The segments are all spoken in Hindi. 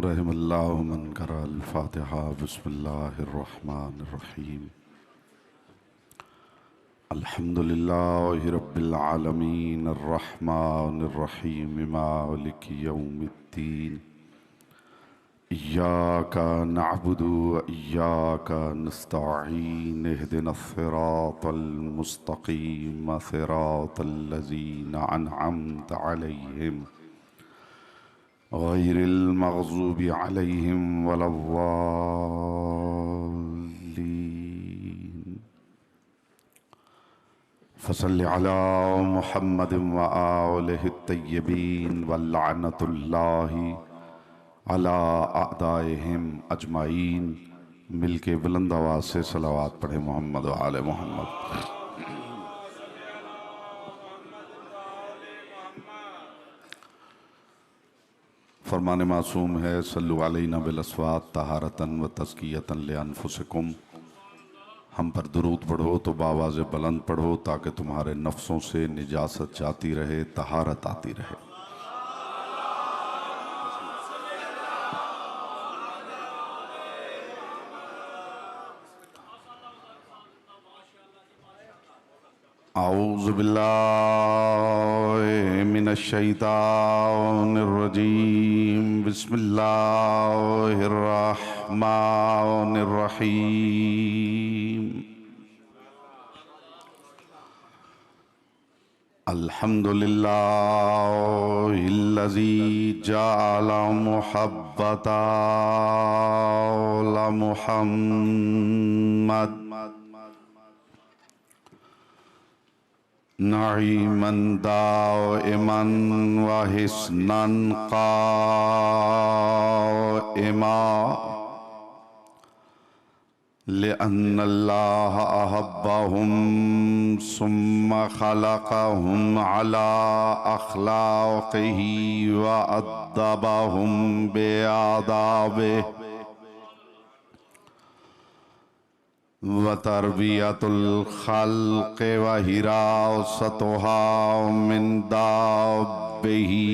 रहमल्लाहु मन करा अल-फातिहा बिस्मिल्लाहिर्रहमानिर्रहीम। अल्हम्दुलिल्लाहि रब्बिल आलमीन अर्रहमानिर्रहीम मालिकि यौमिद्दीन। इय्याका नअबुदु व इय्याका नस्तईन इहदिनस्सिरातल मुस्तकीम सिरातल लज़ीना अनअमता अलैहिम गैरिल मग़ज़ूबि अलैहिम वलद्दाल्लीन। फ़सल्लि अला मुहम्मदिन व आलिहि तय्यबीन व लअनतुल्लाहि अला अअदाइहिम अजमाइन। मिल के बुलंद आवाज़ से सलावत पढ़े मोहम्मद व आले मोहम्मद। फरमान मासूम है सल्लु अलैना बिल अस्वात तहारतन व तज़कियतन ले अनफुसिकुम। हम पर दुरूद पढ़ो तो बावाज़ बुलंद पढ़ो ताकि तुम्हारे नफ्सों से निजासत जाती रहे, तहारत आती रहे। औज़ु बिल्लाहि मिनश शैतानिर रजीम। बिस्मिल्लाहिर रहमानिर रहीम। अल्हम्दुलिल्लाहिल्लज़ी जअला मुहब्बता मुहम्मद नईमन दाइमन व हिस्नन काइमा लिअन्नल्लाह अहब्बहुम सुम्मा खलक़हुम अला अख़लाक़िही व अद्दबहुम बिआदाबिही व तरबियतुल खल्क़ व हिरासतुहा मिन दाब्बिही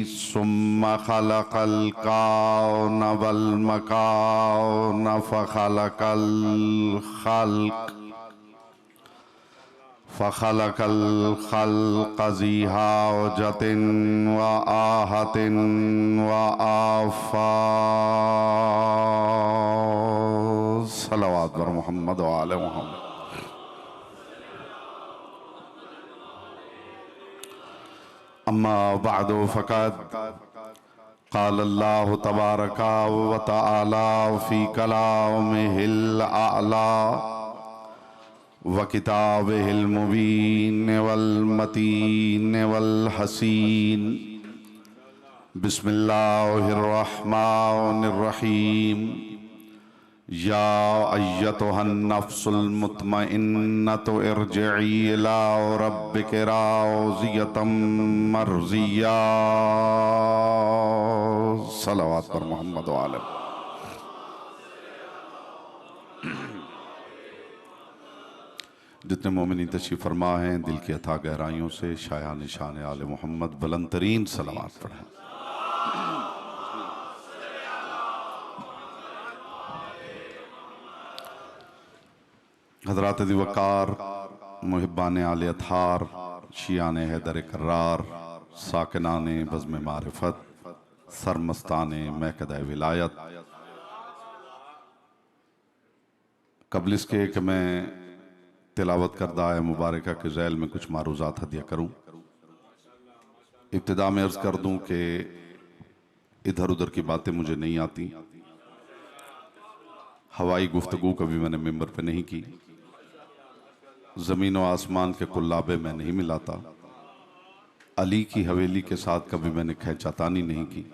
सुम्मा खलक़ल कौन वल मकान फ़खलक़ल खल्क़ ज़ी हाजतिन व आहतिन व आफ़ात। सलावत बर मोहम्मद व आले मोहम्मद। अम्मा बअदु फ़क़द क़ाल अल्लाहु तबारक व तआला फ़ी कलामिहिल अअला व किताबिहिल मुबीन वल मतीन वल हसीन। बिस्मिल्लाहिर रहमानिर रहीम। या अय्यतुहन नफ्सुल मुतमइन्नतु इरजिई इला रब्बिकी राज़ियतम मर्ज़िया। सलावत पर मोहम्मद व आले। जितने मोमिनीन तशरीफ़ फरमा हैं दिल की अथाह गहराइयों से शाया निशान आले मोहम्मद बुलंद तरीन सलावत पढ़ें। हज़रात दिवकार मुहिब्बान आले अथार शियान हैदर करार साकिनान बज़्म मारिफत सरमस्तान महकदा विलायत। कबल इसके कि मैं तिलावत करदा है मुबारका के ज़ैल में कुछ मारूज़ात हदिया करूँ, इब्तिदा में अर्ज़ कर दूँ कि इधर उधर की बातें मुझे नहीं आती। हवाई गुफ्तगू कभी मैंने मिंबर पे नहीं की। ज़मीन व आसमान के कुल्लाबे मैं नहीं मिलाता। अली की हवेली के साथ कभी मैंने खैंचातानी नहीं की।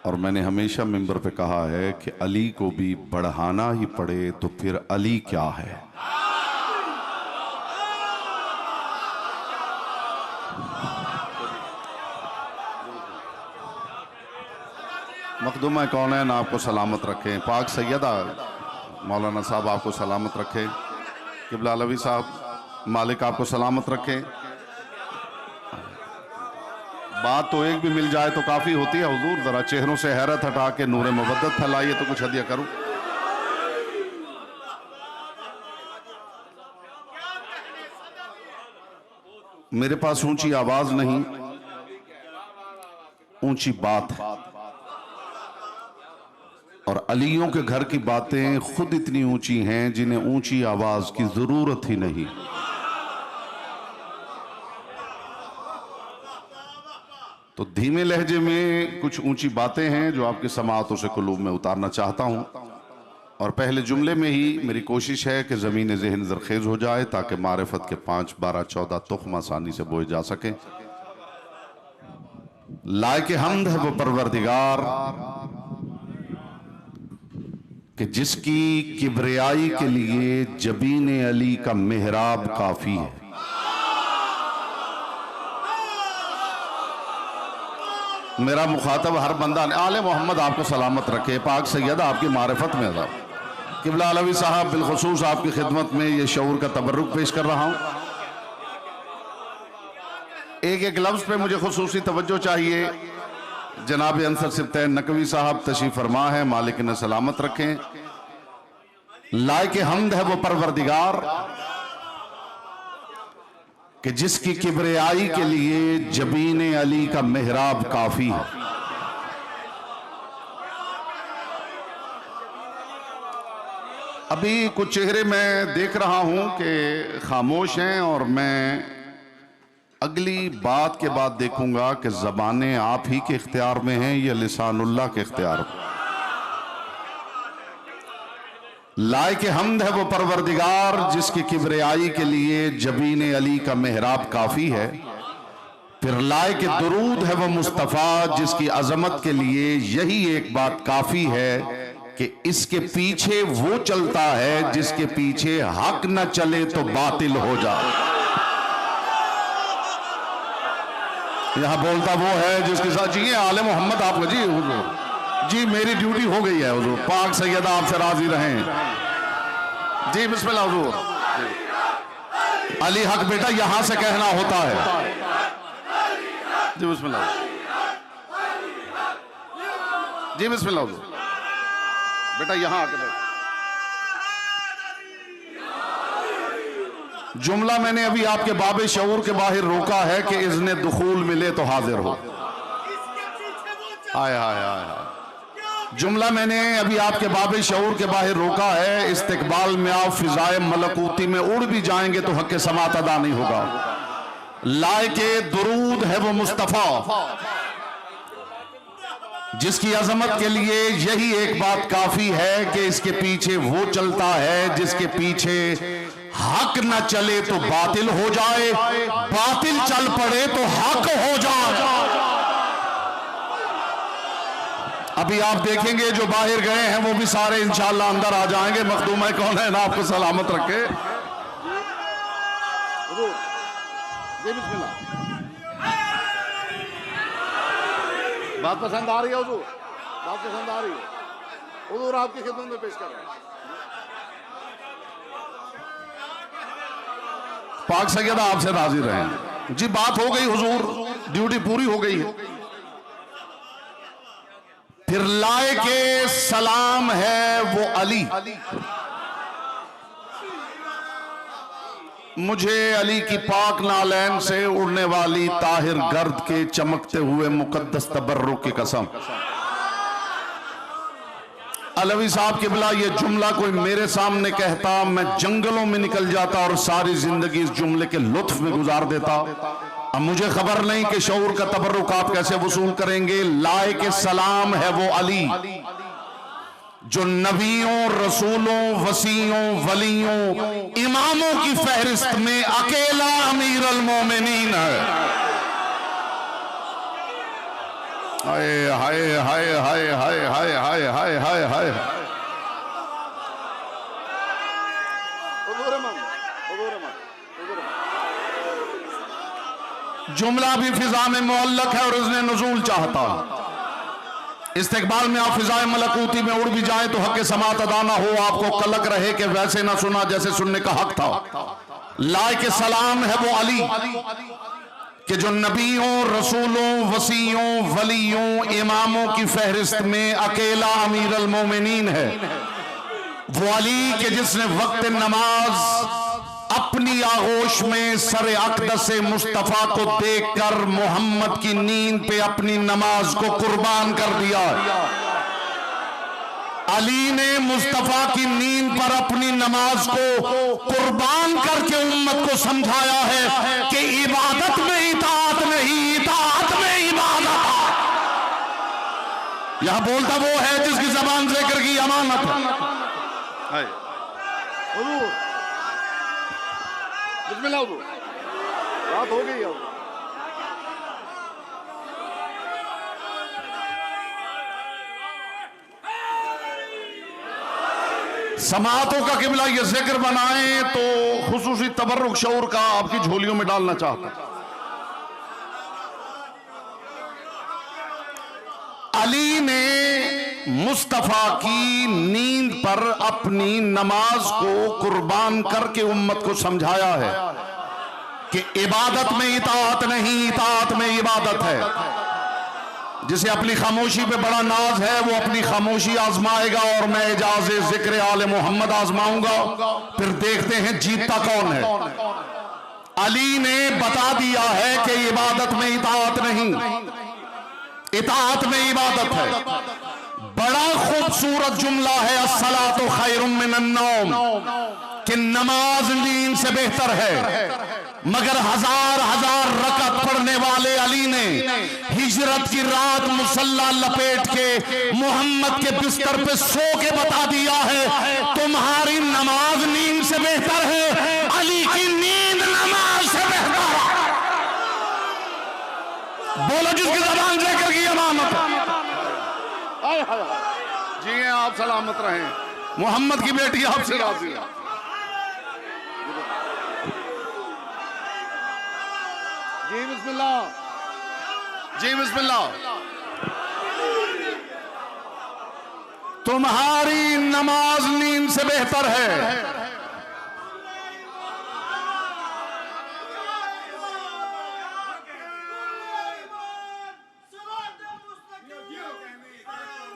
और मैंने हमेशा मिंबर पे कहा है कि अली को भी बढ़ाना ही पड़े तो फिर अली क्या है। मखदूम कौन है ना, आपको सलामत रखें। पाक सैयदा मौलाना साहब आपको सलामत रखें। किबला अलवी साहब मालिक आपको सलामत रखें। बात तो एक भी मिल जाए तो काफी होती है हुजूर। जरा चेहरों से हैरत हटा के नूरे मुवद्दत फैलाइए तो कुछ हदिया करूं। मेरे पास ऊंची आवाज नहीं, ऊंची बात है। और अलियों के घर की बातें खुद इतनी ऊंची हैं जिन्हें ऊंची आवाज की जरूरत ही नहीं। तो धीमे लहजे में कुछ ऊंची बातें हैं जो आपकी समाअतों से कुलूब में उतारना चाहता हूं। और पहले जुमले में ही मेरी कोशिश है कि ज़मीन ज़हन ज़रखेज़ हो जाए ताकि मारिफत के 5, 12, 14 तुख्म आसानी से बोए जा सके। लायक हम्द है वो परवरदिगार कि जिसकी किब्रियाई के लिए जबीन अली का मेहराब काफी है। मेरा मुखातब हर बंदा ने आले मोहम्मद आपको सलामत रखे, पाक सैयद आपकी मारिफत में था। किबला अलवी साहब बिलखुसूस आपकी खिदमत में ये शऊर का तबर्रुक पेश कर रहा हूं। एक एक लफ्ज पे मुझे खुसूसी तवज्जो चाहिए। जनाब अंसर सिब्तैन नकवी साहब तशरीफ फरमा है, मालिक ने सलामत रखें। लायक हम्द है वो परवरदिगार कि जिसकी किब्रियाई के लिए जबीन अली का मेहराब काफी है। अभी कुछ चेहरे मैं देख रहा हूं कि खामोश हैं और मैं अगली बात के बाद देखूंगा कि ज़बानें आप ही के इख्तियार में हैं या लिसानुल्लाह के इख्तियार में। लायक हम्द है वो परवरदिगार जिसकी किब्रियाई के लिए जबीन अली का मेहराब काफी है। फिर लायक दुरूद है वो मुस्तफ़ा जिसकी अजमत के लिए यही एक बात काफी है कि इसके पीछे वो चलता है जिसके पीछे हक न चले तो बातिल हो जाए। यहां बोलता वो है जिसके साथ जी आले मोहम्मद आपका जी हुजूर जी मेरी ड्यूटी हो गई है हुजूर, पाक सैयदा आपसे राजी रहें जी। बिस्मिल्लाह हुजूर। अली हक बेटा यहां से कहना होता है जी। बिस्मिल्लाह जी। बिस्मिल्लाह हुजूर बेटा यहां आके बैठ। जुमला मैंने अभी आपके बाबे शऊर के बाहर रोका है कि इज़्ने दुखूल मिले तो हाजिर हो। हाय हाय हाय हाय। जुमला मैंने अभी आपके बाबे शऊर के बाहर रोका है, इस्तिकबाल में आप फिजाए मलकूती में उड़ भी जाएंगे तो हक समात अदा नहीं होगा। लायके दुरूद है वो मुस्तफ़ा जिसकी अजमत के लिए यही एक बात काफी है कि इसके पीछे वो चलता है जिसके पीछे हक न चले तो बातिल हो जाए, बातिल चल पड़े तो हक हो जाए। अभी आप देखेंगे जो बाहर गए हैं वो भी सारे इंशाअल्लाह अंदर आ जाएंगे। मखदूम कौन है ना आपको सलामत रखे। बात पसंद आ रही है हुजूर? बात पसंद आ रही है हुजूर? आपकी खिदमत में पेश कर रहे हैं। पाक सैयदा आपसे राजी रहें जी। बात हो गई हुजूर, ड्यूटी पूरी हो गई है। फिर लायके सलाम है वो अली। मुझे अली की पाक नालैन से उड़ने वाली ताहिर गर्द के चमकते हुए मुकद्दस तबर्रुक की कसम। अलवी साहब के बिला ये जुमला कोई मेरे सामने कहता मैं जंगलों में निकल जाता और सारी जिंदगी इस जुमले के लुत्फ में गुजार देता। अब मुझे खबर नहीं कि शऊर का तबर्रुक आप कैसे वसूल करेंगे। लायक सलाम है वो अली जो नबियों, रसूलों, वसीयों, वलियों, इमामों की फहरिस्त में अकेला अमीर अल मोमिनीन है। हाय हाय हाय हाय हाय हाय हाय हाय हाय हाय। जुमला भी फिजा में मुअल्लक है और उसने नुज़ूल चाहता है। इस्तिकबाल में आप फिजाए मलकूती में उड़ भी जाए तो हक समात अदा ना हो, आपको कलक रहे कि वैसे ना सुना जैसे सुनने का हक था। लायक सलाम है वो अली कि जो नबियों, रसूलों, वसीयों, वलियों, इमामों की फहरिस्त में अकेला अमीर अल मोमिनीन है वो अली के जिसने वक्त नमाज अपनी आगोश में सर अक़दस मुस्तफ़ा को देखकर मोहम्मद की नींद पे अपनी नमाज को कुर्बान कर दिया। अली ने मुस्तफ़ा की नींद पर अपनी नमाज को कुर्बान करके उम्मत को समझाया है कि इबादत में इताअत नहीं, इताअत में इबादत। यहां बोलता वो है जिसकी जबान ज़िक्र की अमानत है। बिस्मिल्लाह, बात हो गई है। समातों का किबला ये जिक्र बनाए तो खुसूसी तबर्रुक शऊर का आपकी झोलियों में डालना चाहता। अली ने मुस्तफा की नींद पर अपनी नमाज को कुर्बान करके उम्मत को समझाया है कि इबादत में इताअत नहीं, इताअत में इबादत है। जिसे अपनी खामोशी पे बड़ा नाज है वो अपनी खामोशी आजमाएगा और मैं इजाज़े जिक्र आले मोहम्मद आजमाऊंगा, फिर देखते हैं जीतता कौन है। अली ने बता दिया है कि इबादत में इताअत नहीं, इताअत में इबादत है। बड़ा खूबसूरत जुमला है अस्सलातु खैरुम मिनन नौम, कि नमाज नींद से बेहतर है। मगर हजार हजार रकत पढ़ने वाले अली ने हिजरत की रात मुसल्ला लपेट के मोहम्मद के बिस्तर पे सो के बता दिया है तुम्हारी नमाज नींद से बेहतर है, अली की नींद नमाज से बेहतर है। बोलो जिसकी जबान जिक्र की अमानत है। जी आप सलामत रहें। मोहम्मद की बेटी आपसे राजी है। जी बिस्मिल्लाह, जी बिस्मिल्लाह। तुम्हारी नमाज नींद से बेहतर है।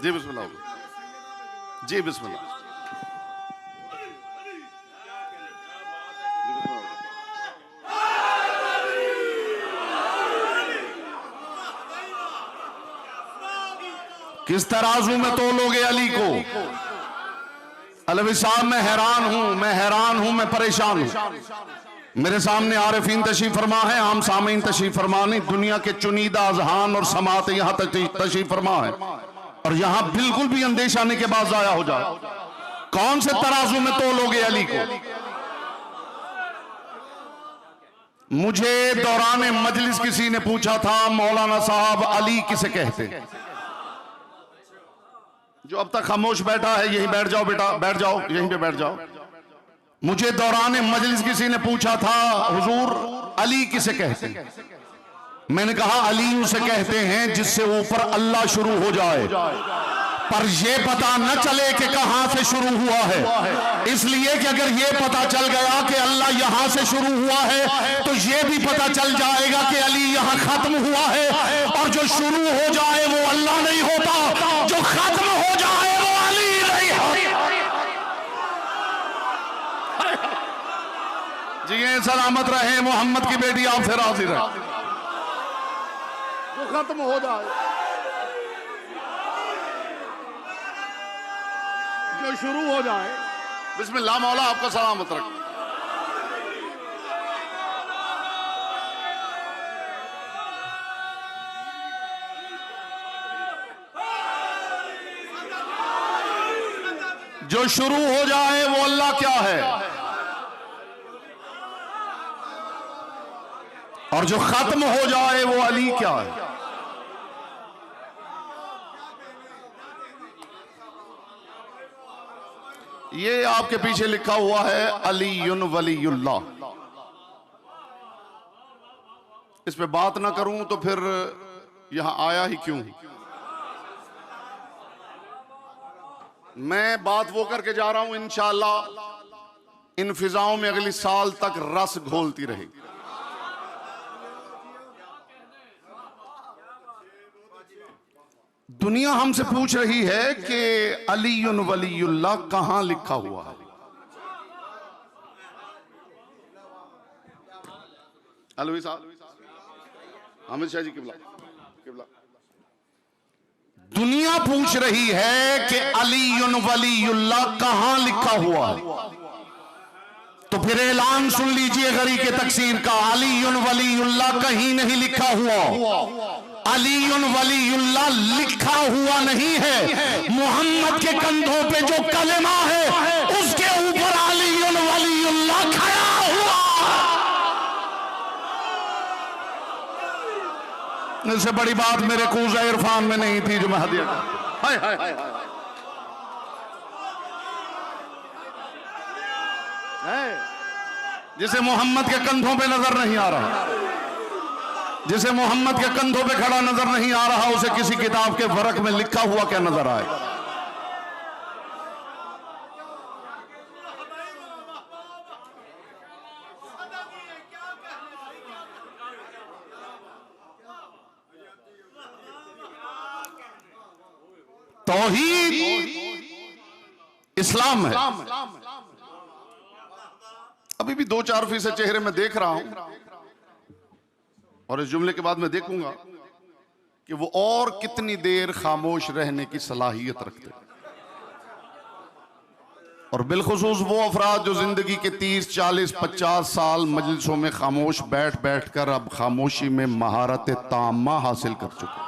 जी बिस्मिल्लाह, जी बिस्मिल्लाह। किस तराजू में तोलोगे अली को? अलवी साहब मैं हैरान हूं, मैं हैरान हूं, मैं परेशान हूं। मेरे सामने आरिफीन तशरीफ फरमा है, आम सामीन तशरीफ फरमा नहीं, दुनिया के चुनीदा अजहान और समात यहां तशरीफ फरमा है और यहां बिल्कुल भी अंदेशा नहीं के बाद जाया हो जाए। कौन से तराजू में तोलोगे अली को? मुझे दौरान मजलिस किसी ने पूछा था मौलाना साहब अली किसे कहते? जो अब तक खामोश बैठा है यहीं बैठ जाओ बेटा, बैठ जाओ, यहीं पे बैठ जाओ। मुझे दौरान मजलिस किसी ने पूछा था हुजूर अली किसे कहते हैं? मैंने कहा अली उसे कहते हैं जिससे ऊपर अल्लाह शुरू हो जाए पर यह पता न चले कि कहां से शुरू हुआ है। इसलिए कि अगर यह पता चल गया कि अल्लाह यहां से शुरू हुआ है तो यह भी पता चल जाएगा कि अली यहां खत्म हुआ है। और जो शुरू हो जाए वो अल्लाह नहीं होता, जो खत्म हो जाए वो अली नहीं होता। जी सलामत रहे, मोहम्मद की बेटी आपसे राजी रहे। जो खत्म हो जाए, जो शुरू हो जाए। बिस्मिल्लाह, मौला आपका सलामत रखे। जो शुरू हो जाए वो अल्लाह क्या है और जो खत्म हो जाए वो अली क्या है? ये आपके पीछे लिखा हुआ है अलीयुन वलीयुल्लाह। इस पे बात ना करूं तो फिर यहां आया ही क्यों? मैं बात वो करके जा रहा हूं, इंशाअल्लाह इन फिजाओं में अगली साल तक रस घोलती रहेगी। दुनिया हमसे पूछ रही है कि अलीयुन वलीयुल्लाह कहां लिखा हुआ है। अलवी साहब, हामिद शाह जी किबला किबला। दुनिया पूछ रही है कि अलीयुन वलीयुल्लाह कहां लिखा हुआ है। तो फिर ऐलान सुन लीजिए गरी के तकसीर का, अलीयुन वलीयुल्लाह कहीं नहीं लिखा हुआ। अलीयुन वलीयुल्लाह लिखा हुआ नहीं है, मोहम्मद के कंधों पे जो कलमा है उसके ऊपर अलीयुन वलीयुल्लाह खड़ा हुआ। इससे बड़ी बात मेरे कूज़ा इरफान में नहीं थी जो मैं हदिया। हाय हाय हाय हाय। जिसे मोहम्मद के कंधों पे नजर नहीं आ रहा, जिसे मोहम्मद के कंधों पे खड़ा नजर नहीं आ रहा, उसे किसी किताब के वर्क में लिखा हुआ क्या नजर आए। तौहीद इस्लाम है। अभी भी 2-4% चेहरे में देख रहा हूं, और इस जुमले के बाद मैं देखूंगा कि वो और कितनी देर खामोश रहने की सलाहियत रखते हैं। और बिलखुसूस वो अफराद जो जिंदगी के 30, 40, 50 साल मजलिसों में खामोश बैठ बैठ कर अब खामोशी में महारत तामा हासिल कर चुके।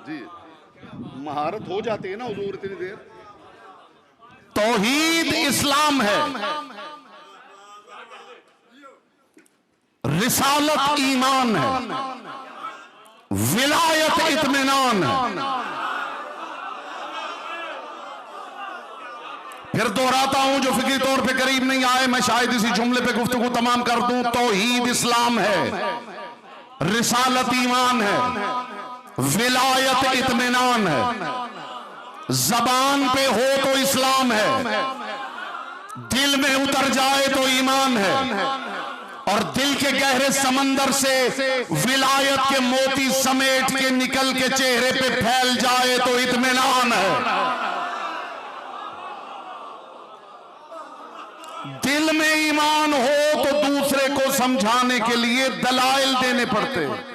जी, महारत हो जाती है ना हुजूर इतनी देर। तौहीद इस्लाम है, रिसालत ईमान है, विलायत इत्मीनान है। फिर दोहराता हूं जो फिक्री तौर पे करीब नहीं आए, मैं शायद इसी जुमले पे गुफ्तगू तमाम कर दूं। तौहीद इस्लाम है, रिसालत ईमान है, विलायत इत्मीनान है। जबान पे हो तो इस्लाम है, दिल में उतर जाए तो ईमान है, और दिल के गहरे समंदर से विलायत के मोती समेट के निकल के चेहरे पे फैल जाए तो इत्मीनान है। दिल में ईमान हो तो दूसरे को समझाने के लिए दलाइल देने पड़ते हैं।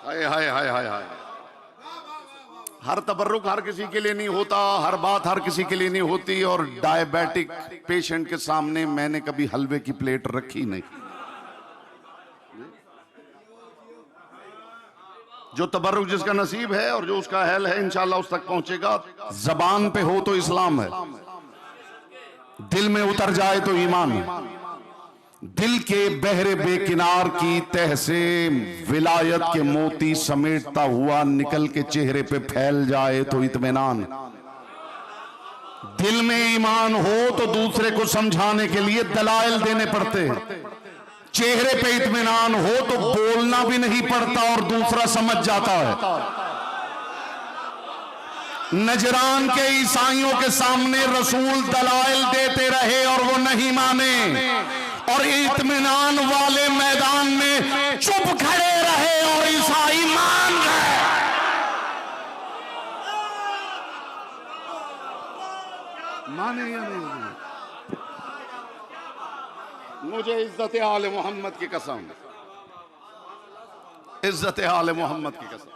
हाय हाय हाय हाय हाय। हर तबर्रुक हर किसी के लिए नहीं होता, हर बात हर किसी के लिए नहीं होती, और डायबिटिक पेशेंट के सामने मैंने कभी हलवे की प्लेट रखी नहीं। जो तबर्रुक जिसका नसीब है और जो उसका अहल है इंशाअल्लाह उस तक पहुंचेगा। जबान पे हो तो इस्लाम है, दिल में उतर जाए तो ईमान है। दिल के बहरे बेकिनार की तह से विलायत के मोती समेटता हुआ निकल के चेहरे पे फैल जाए तो इत्मीनान। दिल में ईमान हो तो दूसरे को समझाने के लिए दलाइल देने पड़ते हैं। चेहरे पे इत्मीनान हो तो बोलना भी नहीं पड़ता और दूसरा समझ जाता है। नजरान के ईसाइयों के सामने रसूल दलाइल देते रहे और वो नहीं माने, और इत्मीनान वाले मैदान में चुप खड़े रहे और ईसाई मान गए। माने या नहीं? मुझे इज्जत आले मोहम्मद की कसम, इज्जत आले मोहम्मद की कसम।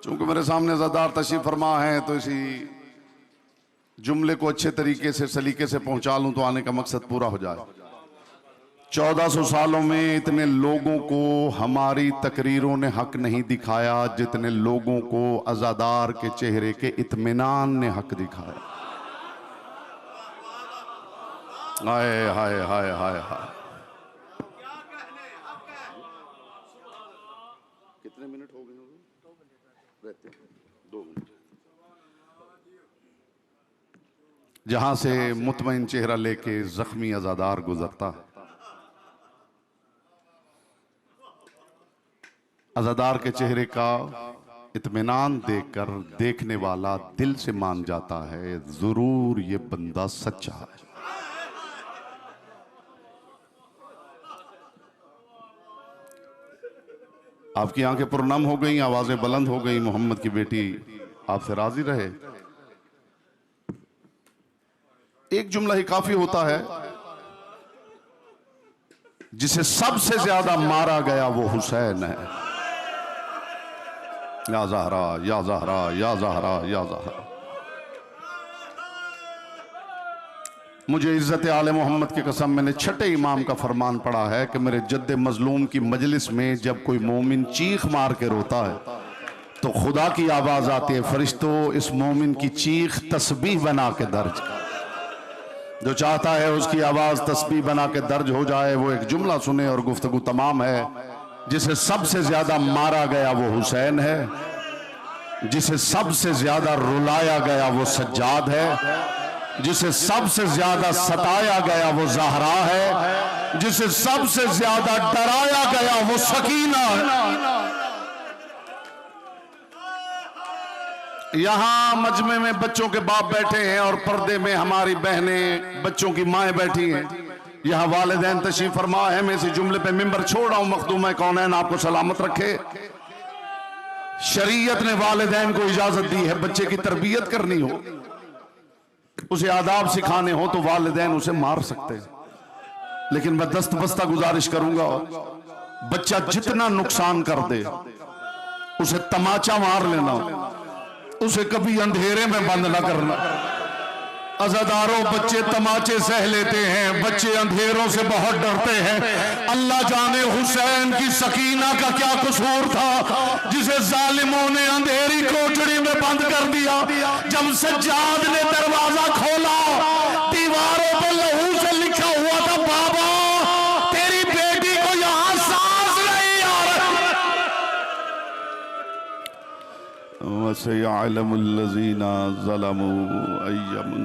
चूंकि मेरे सामने ज़रदार तशरीफ फरमा है तो इसी जुमले को अच्छे तरीके से सलीके से पहुंचा लूं तो आने का मकसद पूरा हो जाए। 1400 सालों में इतने लोगों को हमारी तकरीरों ने हक नहीं दिखाया जितने लोगों को अज़ादार के चेहरे के इत्मीनान ने हक दिखाया। हाय हाय हाय हाय हाय। कितने मिनट हो गए? रहते 2 मिनट। जहां से मुतमईन चेहरा लेके जख्मी अज़ादार गुजरता है, अज़ादार के चेहरे का इत्मीनान देखकर देखने वाला दिल से मान जाता है जरूर ये बंदा सच्चा है। आपकी आंखें पुरनम हो गई, आवाजें बुलंद हो गई, मोहम्मद की बेटी आपसे राजी रहे। एक जुमला ही काफी होता है, जिसे सबसे ज्यादा मारा गया वो हुसैन है। या ज़हरा या ज़हरा या ज़हरा या ज़हरा। मुझे इज्जत आले मोहम्मद की कसम, मैंने छठे इमाम का फरमान पढ़ा है कि मेरे जद्दे मजलूम की मजलिस में जब कोई मोमिन चीख मार के रोता है तो खुदा की आवाज आती है, फरिश्तों इस मोमिन की चीख तस्बीह बना के दर्ज कर। जो चाहता है उसकी आवाज तस्बीह बना के दर्ज हो जाए वो एक जुमला सुने और गुफ्तगू तमाम है। जिसे सबसे ज्यादा मारा गया वो हुसैन है, जिसे सबसे ज्यादा रुलाया गया वो सज्जाद है, जिसे सबसे ज्यादा सताया गया वो ज़हरा है, जिसे सबसे ज्यादा डराया गया वो सकीना है। यहां मजमे में बच्चों के बाप बैठे हैं और पर्दे में हमारी बहनें बच्चों की माएं बैठी हैं। यहां वालिदैन तशरीफ फरमा है। मैं इसी जुमले पे मिंबर छोड़ रहा हूं, मखदूम कौनैन आपको सलामत रखे। शरीयत ने वालिदैन को इजाजत दी है, बच्चे की तरबियत करनी हो, उसे आदाब सिखाने हो तो वालिदैन उसे मार सकते हैं, लेकिन मैं दस्त बस्ता गुजारिश करूंगा, बच्चा जितना नुकसान कर दे उसे तमाचा मार लेना, उसे कभी अंधेरे में बंद ना करना। अज़ादारों, बच्चे तमाचे सह लेते हैं, बच्चे अंधेरों से बहुत डरते हैं। अल्लाह जाने हुसैन की सकीना का क्या कसूर था जिसे जालिमों ने अंधेरी कोठड़ी में बंद कर दिया। जब सज्जाद ने दरवाजा खोला, दीवारों पर लहू से लिखा हुआ था, बाबा तेरी बेटी को यहां सांस नहीं आ रही। वसयअलमुल लज़ीना ज़लमू अय्यमुन